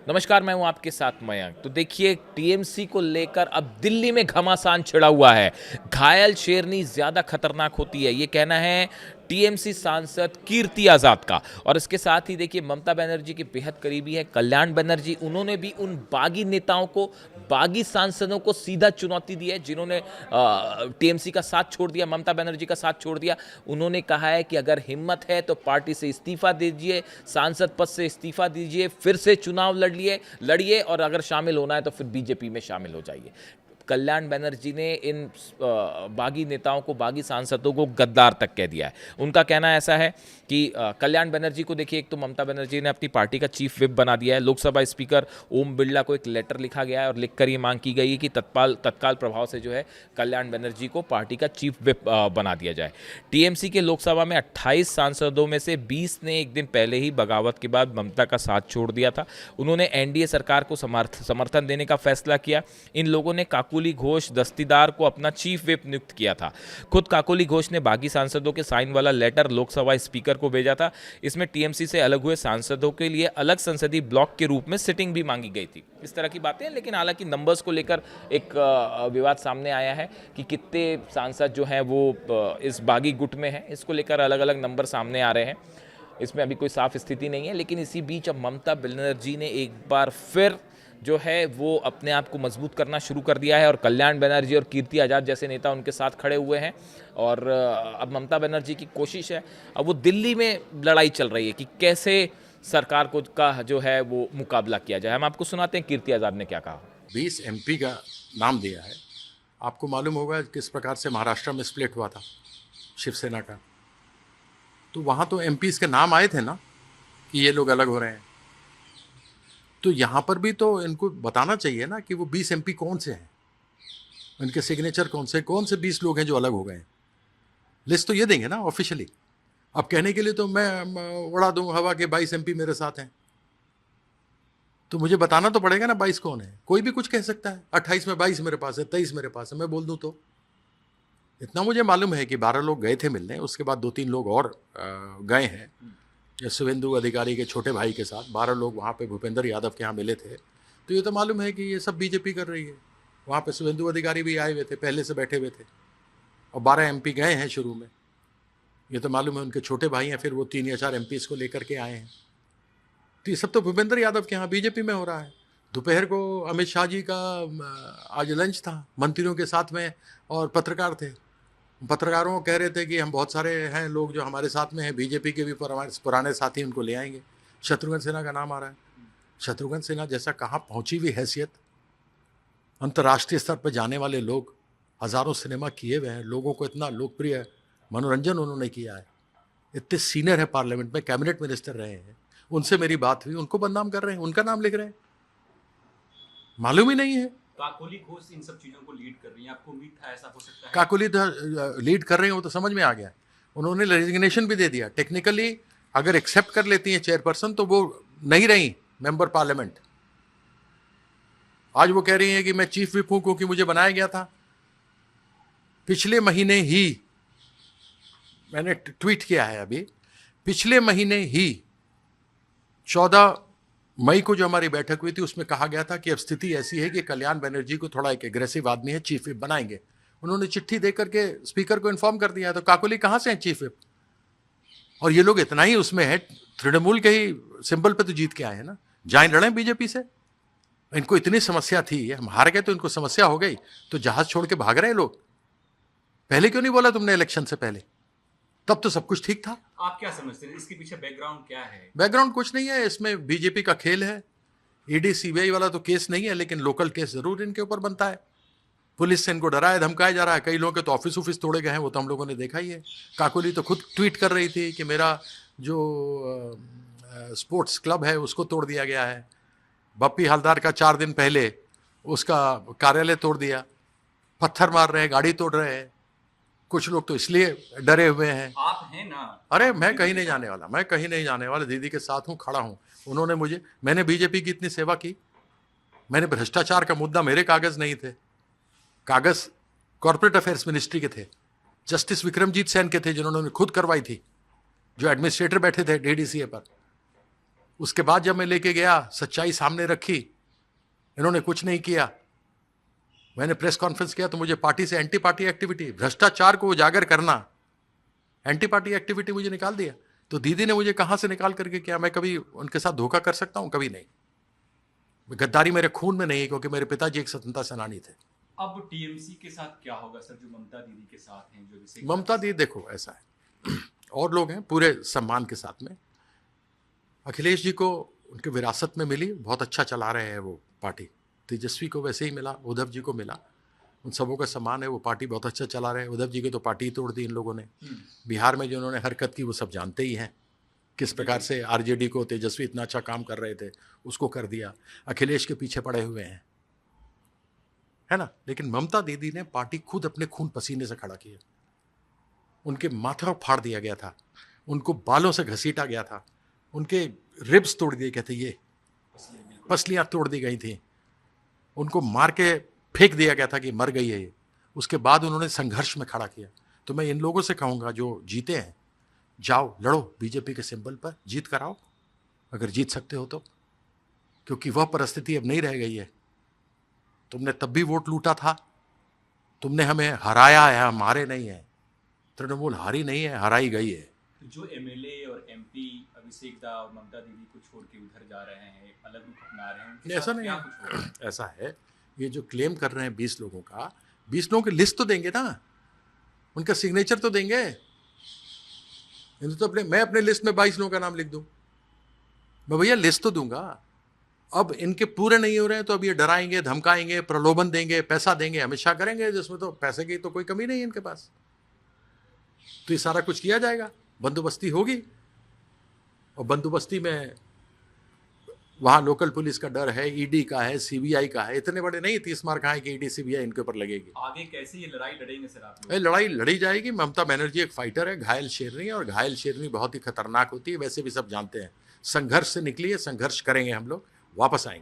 नमस्कार, मैं हूं आपके साथ मयंक। तो देखिए, टीएमसी को लेकर अब दिल्ली में घमासान छिड़ा हुआ है। घायल शेरनी ज्यादा खतरनाक होती है, ये कहना है टीएमसी सांसद कीर्ति आजाद का। और इसके साथ ही देखिए, ममता बनर्जी के बेहद करीबी है कल्याण बनर्जी। उन्होंने भी उन बागी नेताओं को, बागी सांसदों को सीधा चुनौती दी है जिन्होंने टीएमसी का साथ छोड़ दिया, ममता बनर्जी का साथ छोड़ दिया। उन्होंने कहा है कि अगर हिम्मत है तो पार्टी से इस्तीफा दीजिए, सांसद पद से इस्तीफा दीजिए, फिर से चुनाव लड़िए और अगर शामिल होना है तो फिर बीजेपी में शामिल हो जाइए। कल्याण बनर्जी ने इन बागी नेताओं को, बागी सांसदों को गद्दार तक कह दिया है। उनका कहना ऐसा है कि कल्याण बनर्जी को देखिए, एक तो ममता बनर्जी ने अपनी पार्टी का चीफ विप बना दिया है। लोकसभा स्पीकर ओम बिरला को एक लेटर लिखा गया है और लिखकर ये मांग की गई है कि तत्काल प्रभाव से जो है कल्याण बनर्जी को पार्टी का चीफ विप बना दिया जाए। टीएमसी के लोकसभा में 28 सांसदों में से 20 ने एक दिन पहले ही बगावत के बाद ममता का साथ छोड़ दिया था। उन्होंने एनडीए सरकार को समर्थन देने का फैसला किया। इन लोगों ने काकोली घोष दस्तीदार को अपना चीफ विप नियुक्त किया था। खुद काकोली घोष ने बागी सांसदों के साइन वाला लेटर लोकसभा स्पीकर को भेजा था। इसमें टीएमसी से अलग हुए सांसदों के लिए अलग संसदीय ब्लॉक के रूप में सिटिंग भी मांगी गई थी। इस तरह की बातें, लेकिन हालांकि नंबर्स को लेकर एक विवाद सामने आया है कि कितने सांसद जो हैं वो इस बागी गुट में हैं। इसको लेकर अलग अलग नंबर सामने आ रहे हैं। इसमें अभी कोई साफ स्थिति नहीं है, लेकिन इसी बीच अब ममता बनर्जी ने एक बार फिर जो है वो अपने आप को मजबूत करना शुरू कर दिया है और कल्याण बनर्जी और कीर्ति आजाद जैसे नेता उनके साथ खड़े हुए हैं। और अब ममता बनर्जी की कोशिश है, अब वो दिल्ली में लड़ाई चल रही है कि कैसे सरकार को का जो है वो मुकाबला किया जाए। हम आपको सुनाते हैं कीर्ति आजाद ने क्या कहा। 20 एमपी का नाम दिया है। आपको मालूम होगा किस प्रकार से महाराष्ट्र में स्प्लिट हुआ था शिवसेना का। तो वहाँ तो एमपीज़ के नाम आए थे ना कि ये लोग अलग हो रहे हैं। तो यहाँ पर भी तो इनको बताना चाहिए ना कि वो 20 एमपी कौन से हैं, उनके सिग्नेचर कौन से 20 लोग हैं जो अलग हो गए हैं। लिस्ट तो ये देंगे ना ऑफिशियली। अब कहने के लिए तो मैं उड़ा दूँ हवा के 22 एमपी मेरे साथ हैं, तो मुझे बताना तो पड़ेगा ना 22 कौन है। कोई भी कुछ कह सकता है, 28 में 22 मेरे पास है, 23 मेरे पास है, मैं बोल दूँ तो। इतना मुझे मालूम है कि 12 लोग गए थे मिलने, उसके बाद 2-3 लोग और गए हैं। शुभेंदु अधिकारी के छोटे भाई के साथ 12 लोग वहाँ पे भूपेंद्र यादव के यहाँ मिले थे। तो ये तो मालूम है कि ये सब बीजेपी कर रही है। वहाँ पे शुभेंदु अधिकारी भी आए हुए थे, पहले से बैठे हुए थे, और 12 एमपी गए हैं शुरू में। ये तो मालूम है उनके छोटे भाई हैं, फिर वो 3 या 4 एमपीज़ को लेकर के आए हैं। तो ये सब तो भूपेंद्र यादव के यहाँ बीजेपी में हो रहा है। दोपहर को अमित शाह जी का आज लंच था मंत्रियों के साथ में, और पत्रकार थे। पत्रकारों को कह रहे थे कि हम बहुत सारे हैं लोग जो हमारे साथ में हैं, बीजेपी के भी पुराने साथी, उनको ले आएंगे। शत्रुघ्न सिन्हा का नाम आ रहा है। शत्रुघ्न सिन्हा जैसा कहाँ पहुँची हुई हैसियत, अंतर्राष्ट्रीय स्तर पर जाने वाले लोग, हज़ारों सिनेमा किए हुए हैं, लोगों को इतना लोकप्रिय मनोरंजन उन्होंने किया है, इतने सीनियर है, पार्लियामेंट में कैबिनेट मिनिस्टर रहे हैं। उनसे मेरी बात हुई, उनको बदनाम कर रहे हैं, उनका नाम लिख रहे हैं, मालूम ही नहीं है। काकोली घोष इन सब चीजों को लीड कर रही हैं, आपको उम्मीद था ऐसा हो सकता है? काकोली लीड कर रहे हैं, वो तो समझ में आ गया। उन्होंने रेजिग्नेशन भी दे दिया। टेक्निकली अगर एक्सेप्ट कर लेती हैं चेयरपर्सन तो वो नहीं रही मेंबर पार्लियामेंट। आज वो कह रही हैं कि मैं चीफ विप हूं क्योंकि मुझे बनाया गया था। पिछले महीने ही मैंने ट्वीट किया है, अभी पिछले महीने ही 14 मई को जो हमारी बैठक हुई थी उसमें कहा गया था कि अब स्थिति ऐसी है कि कल्याण बनर्जी को, थोड़ा एक एग्रेसिव आदमी है, चीफ विप बनाएंगे। उन्होंने चिट्ठी दे करके स्पीकर को इन्फॉर्म कर दिया है। तो काकोली कहाँ से हैं चीफ विप? और ये लोग इतना ही उसमें है, तृणमूल के ही सिंबल पे तो जीत के आए हैं ना। जाए लड़ें बीजेपी से। इनको इतनी समस्या थी, हम हार गए तो इनको समस्या हो गई, तो जहाज छोड़ के भाग रहे हैं लोग। पहले क्यों नहीं बोला तुमने इलेक्शन से पहले? तब तो सब कुछ ठीक था। आप क्या समझते हैं, इसके पीछे बैकग्राउंड क्या है? बैकग्राउंड कुछ नहीं है, इसमें बीजेपी का खेल है। ईडी सीबीआई वाला तो केस नहीं है, लेकिन लोकल केस जरूर इनके ऊपर बनता है। पुलिस से इनको डराया धमकाया जा रहा है। कई लोगों के तो ऑफिस तोड़े गए हैं, वो तो हम लोगों ने देखा ही है। काकोली तो खुद ट्वीट कर रही थी कि मेरा जो स्पोर्ट्स क्लब है उसको तोड़ दिया गया है। बप्पी हलदार का 4 दिन पहले उसका कार्यालय तोड़ दिया, पत्थर मार रहे हैं, गाड़ी तोड़ रहे हैं। कुछ लोग तो इसलिए डरे हुए हैं। आप हैं ना? अरे मैं कहीं नहीं जाने वाला, मैं कहीं नहीं जाने वाला। दीदी के साथ हूँ, खड़ा हूँ। उन्होंने मैंने बीजेपी की इतनी सेवा की। मैंने भ्रष्टाचार का मुद्दा, मेरे कागज नहीं थे, कागज कॉर्पोरेट अफेयर्स मिनिस्ट्री के थे, जस्टिस विक्रमजीत सेन के थे, जिन्होंने खुद करवाई थी, जो एडमिनिस्ट्रेटर बैठे थे डीडीसीए पर। उसके बाद जब मैं लेके गया, सच्चाई सामने रखी, इन्होंने कुछ नहीं किया। मैंने प्रेस कॉन्फ्रेंस किया तो मुझे पार्टी से एंटी पार्टी एक्टिविटी, भ्रष्टाचार को उजागर करना, एंटी पार्टी एक्टिविटी मुझे निकाल दिया। तो दीदी ने मुझे कहां से निकाल करके किया? मैं कभी उनके साथ धोखा कर सकता हूं? कभी नहीं। गद्दारी मेरे खून में नहीं है, क्योंकि मेरे पिताजी एक स्वतंत्रता सेनानी थे। अब टीएमसी के साथ क्या होगा सर, जो ममता दीदी के साथ हैं, जो अभिषेक ममता दीदी, देखो ऐसा है, और लोग हैं पूरे सम्मान के साथ में। अखिलेश जी को उनके विरासत में मिली, बहुत अच्छा चला रहे हैं वो पार्टी। तेजस्वी को वैसे ही मिला, उद्धव जी को मिला, उन सबों का सम्मान है, वो पार्टी बहुत अच्छा चला रहे हैं। उद्धव जी की तो पार्टी ही तोड़ दी इन लोगों ने। बिहार में जो उन्होंने हरकत की वो सब जानते ही हैं, किस प्रकार से आरजेडी को तेजस्वी इतना अच्छा काम कर रहे थे, उसको कर दिया। अखिलेश के पीछे पड़े हुए हैं, है ना। लेकिन ममता दीदी ने पार्टी खुद अपने खून पसीने से खड़ा किया। उनके माथा फाड़ दिया गया था, उनको बालों से घसीटा गया था, उनके रिब्स तोड़ दिए गए थे, ये पसलियां तोड़ दी गई थी, उनको मार के फेंक दिया गया था कि मर गई है ये। उसके बाद उन्होंने संघर्ष में खड़ा किया। तो मैं इन लोगों से कहूंगा जो जीते हैं, जाओ लड़ो बीजेपी के सिंबल पर, जीत कराओ अगर जीत सकते हो तो, क्योंकि वह परिस्थिति अब नहीं रह गई है। तुमने तब भी वोट लूटा था, तुमने हमें हराया है, हम हारे नहीं है। तृणमूल हारी नहीं है, हराई गई है। तो जो एमएलए और एमपी अभिषेक दा और ममता दीदी को छोड़ के उधर जा रहे हैं, अलग रुख अपना रहे हैं, उनके ऐसा साथ नहीं क्या है। कुछ होगा? ऐसा है, ये जो क्लेम कर रहे हैं 20 लोगों का, 20 लोगों की लिस्ट तो देंगे ना, उनका सिग्नेचर तो देंगे। तो मैं अपने लिस्ट में 22 लोगों का नाम लिख दूं, मैं भैया लिस्ट तो दूंगा। अब इनके पूरे नहीं हो रहे हैं तो अब ये डराएंगे, धमकाएंगे, प्रलोभन देंगे, पैसा देंगे, हमेशा करेंगे, जिसमें तो पैसे की तो कोई कमी नहीं है इनके पास। तो ये सारा कुछ किया जाएगा, बंदोबस्ती होगी, और बंदोबस्ती में वहां लोकल पुलिस का डर है, ईडी का है, सीबीआई का है। इतने बड़े नहीं 30 मार कहाँ है कि ईडी सीबीआई इनके ऊपर लगेगी। आगे कैसे ये लड़ाई लड़ेंगे सर आप लोग? लड़ाई लड़ी जाएगी। ममता बनर्जी एक फाइटर है, घायल शेरनी है, और घायल शेरनी बहुत ही खतरनाक होती है, वैसे भी सब जानते हैं। संघर्ष से निकलिए, संघर्ष करेंगे हम लोग, वापस आएंगे।